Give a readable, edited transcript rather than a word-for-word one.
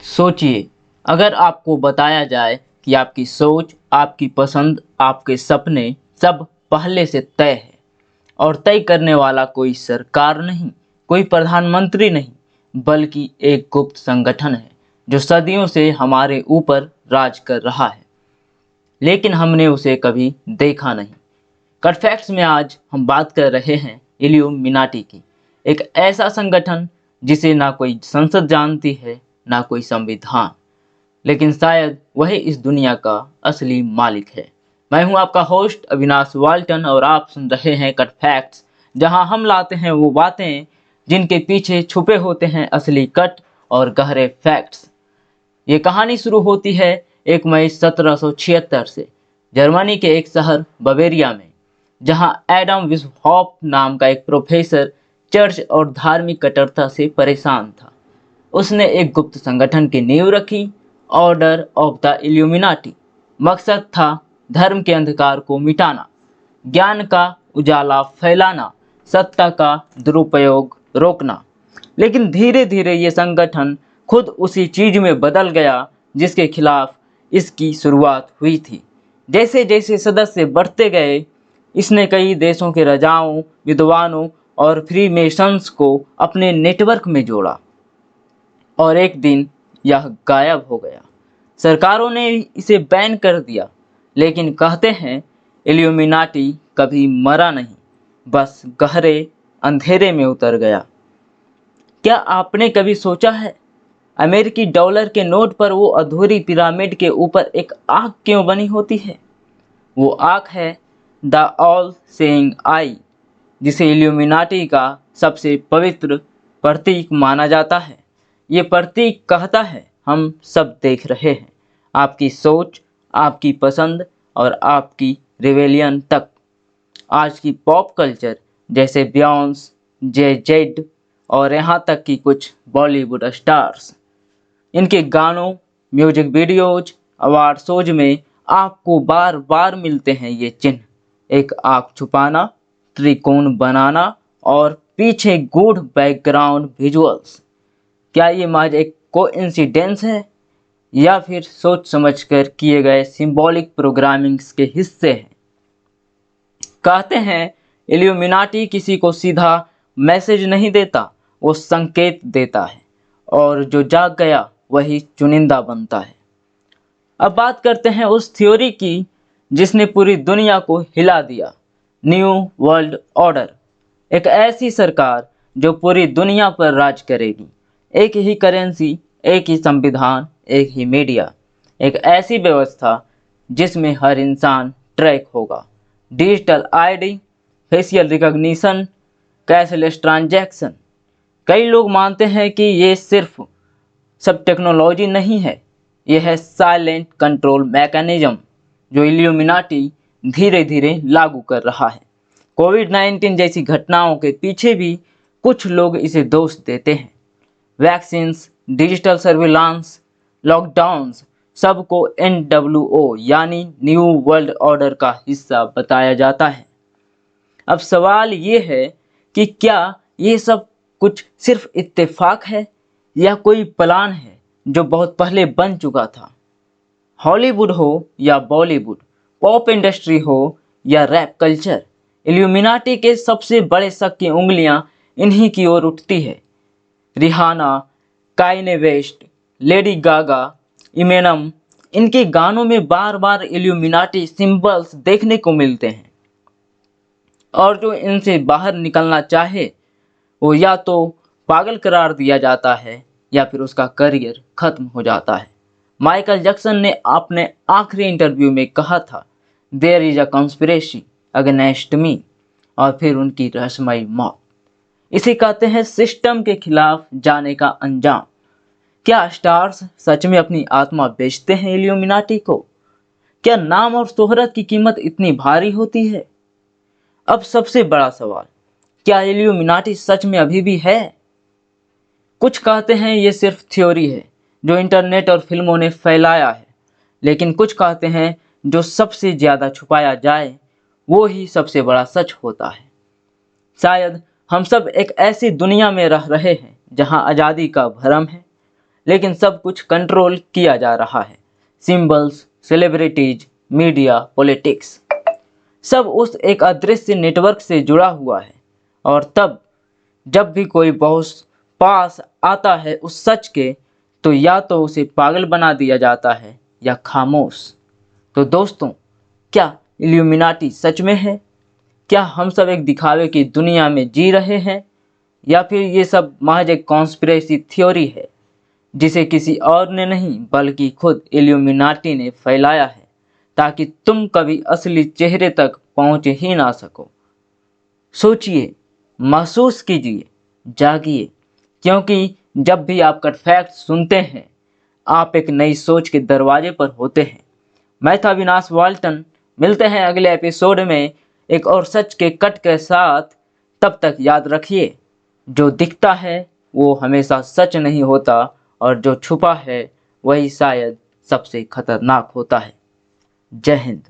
सोचिए, अगर आपको बताया जाए कि आपकी सोच, आपकी पसंद, आपके सपने सब पहले से तय है और तय करने वाला कोई सरकार नहीं, कोई प्रधानमंत्री नहीं, बल्कि एक गुप्त संगठन है जो सदियों से हमारे ऊपर राज कर रहा है, लेकिन हमने उसे कभी देखा नहीं। कट फैक्ट्स में आज हम बात कर रहे हैं इल्यूमिनाटी की, एक ऐसा संगठन जिसे ना कोई संसद जानती है, ना कोई संविधान, लेकिन शायद वही इस दुनिया का असली मालिक है। मैं हूं आपका होस्ट अविनाश वाल्टन और आप सुन रहे हैं कट फैक्ट्स, जहां हम लाते हैं वो बातें जिनके पीछे छुपे होते हैं असली कट और गहरे फैक्ट्स। ये कहानी शुरू होती है 1 मई 1776 से जर्मनी के एक शहर बवेरिया में, जहां एडम विस्हॉप नाम का एक प्रोफेसर चर्च और धार्मिक कट्टरता से परेशान था। उसने एक गुप्त संगठन की नींव रखी, ऑर्डर ऑफ द इल्यूमिनाटी। मकसद था धर्म के अंधकार को मिटाना, ज्ञान का उजाला फैलाना, सत्ता का दुरुपयोग रोकना। लेकिन धीरे धीरे ये संगठन खुद उसी चीज में बदल गया जिसके खिलाफ इसकी शुरुआत हुई थी। जैसे जैसे सदस्य बढ़ते गए, इसने कई देशों के राजाओं, विद्वानों और फ्रीमेसन्स को अपने नेटवर्क में जोड़ा और एक दिन यह गायब हो गया। सरकारों ने इसे बैन कर दिया, लेकिन कहते हैं इल्यूमिनाटी कभी मरा नहीं, बस गहरे अंधेरे में उतर गया। क्या आपने कभी सोचा है अमेरिकी डॉलर के नोट पर वो अधूरी पिरामिड के ऊपर एक आँख क्यों बनी होती है? वो आँख है द ऑल सेइंग आई, जिसे इल्यूमिनाटी का सबसे पवित्र प्रतीक माना जाता है। ये प्रतीक कहता है हम सब देख रहे हैं, आपकी सोच, आपकी पसंद और आपकी रिवेलियन तक। आज की पॉप कल्चर जैसे बियॉन्स, जे जेड और यहाँ तक कि कुछ बॉलीवुड स्टार्स, इनके गानों, म्यूजिक वीडियोज, अवार्ड शोज में आपको बार बार मिलते हैं ये चिन्ह। एक आँख छुपाना, त्रिकोण बनाना और पीछे गूढ़ बैकग्राउंड विजुअल्स। क्या ये महज एक कोइंसिडेंस है या फिर सोच समझकर किए गए सिंबॉलिक प्रोग्रामिंग्स के हिस्से हैं? कहते हैं इल्यूमिनाटी किसी को सीधा मैसेज नहीं देता, वो संकेत देता है, और जो जाग गया वही चुनिंदा बनता है। अब बात करते हैं उस थ्योरी की जिसने पूरी दुनिया को हिला दिया, न्यू वर्ल्ड ऑर्डर। एक ऐसी सरकार जो पूरी दुनिया पर राज करेगी, एक ही करेंसी, एक ही संविधान, एक ही मीडिया, एक ऐसी व्यवस्था जिसमें हर इंसान ट्रैक होगा, digital ID, facial recognition, cashless transaction. कई लोग मानते हैं कि ये सिर्फ सब टेक्नोलॉजी नहीं है, यह है साइलेंट कंट्रोल मैकेनिज्म जो इल्यूमिनाटी धीरे धीरे लागू कर रहा है। कोविड-19 जैसी घटनाओं के पीछे भी कुछ लोग इसे दोष देते हैं। वैक्सीन्स, डिजिटल सर्विलांस, लॉकडाउन्स, सबको NWO यानी न्यू वर्ल्ड ऑर्डर का हिस्सा बताया जाता है। अब सवाल ये है कि क्या ये सब कुछ सिर्फ इत्तेफाक है या कोई प्लान है जो बहुत पहले बन चुका था? हॉलीवुड हो या बॉलीवुड, पॉप इंडस्ट्री हो या रैप कल्चर, इल्यूमिनाटी के सबसे बड़े शक की उंगलियां इन्हीं की ओर उठती है। रिहाना, काइने वेस्ट, लेडी गागा, इमेनम, इनके गानों में बार बार इल्यूमिनाटी सिंबल्स देखने को मिलते हैं, और जो इनसे बाहर निकलना चाहे वो या तो पागल करार दिया जाता है या फिर उसका करियर खत्म हो जाता है। माइकल जैक्सन ने अपने आखिरी इंटरव्यू में कहा था, there is a conspiracy against me, और फिर उनकी रहस्यमयी मौत। इसे कहते हैं सिस्टम के खिलाफ जाने का अंजाम। क्या स्टार्स सच में अपनी आत्मा बेचते हैं इल्यूमिनाटी को? क्या नाम और शोहरत की कीमत इतनी भारी होती है? अब सबसे बड़ा सवाल, क्या इल्यूमिनाटी सच में अभी भी है? कुछ कहते हैं ये सिर्फ थ्योरी है जो इंटरनेट और फिल्मों ने फैलाया है, लेकिन कुछ कहते हैं जो सबसे ज़्यादा छुपाया जाए वो ही सबसे बड़ा सच होता है। शायद हम सब एक ऐसी दुनिया में रह रहे हैं जहां आज़ादी का भ्रम है, लेकिन सब कुछ कंट्रोल किया जा रहा है। सिंबल्स, सेलिब्रिटीज, मीडिया, पॉलिटिक्स, सब उस एक अदृश्य नेटवर्क से जुड़ा हुआ है। और तब जब भी कोई बहुत पास आता है उस सच के, तो या तो उसे पागल बना दिया जाता है या खामोश। तो दोस्तों, क्या इल्यूमिनाटी सच में है? क्या हम सब एक दिखावे की दुनिया में जी रहे हैं, या फिर ये सब महज एक कॉन्स्पिरेसी थ्योरी है जिसे किसी और ने नहीं बल्कि खुद इल्यूमिनाटी ने फैलाया है, ताकि तुम कभी असली चेहरे तक पहुंच ही ना सको? सोचिए, महसूस कीजिए, जागिए, क्योंकि जब भी आप कट फैक्ट सुनते हैं, आप एक नई सोच के दरवाजे पर होते हैं। मैं था विनाश वाल्टन। मिलते हैं अगले एपिसोड में एक और सच के कट के साथ। तब तक याद रखिए, जो दिखता है वो हमेशा सच नहीं होता, और जो छुपा है वही शायद सबसे खतरनाक होता है। जय हिंद।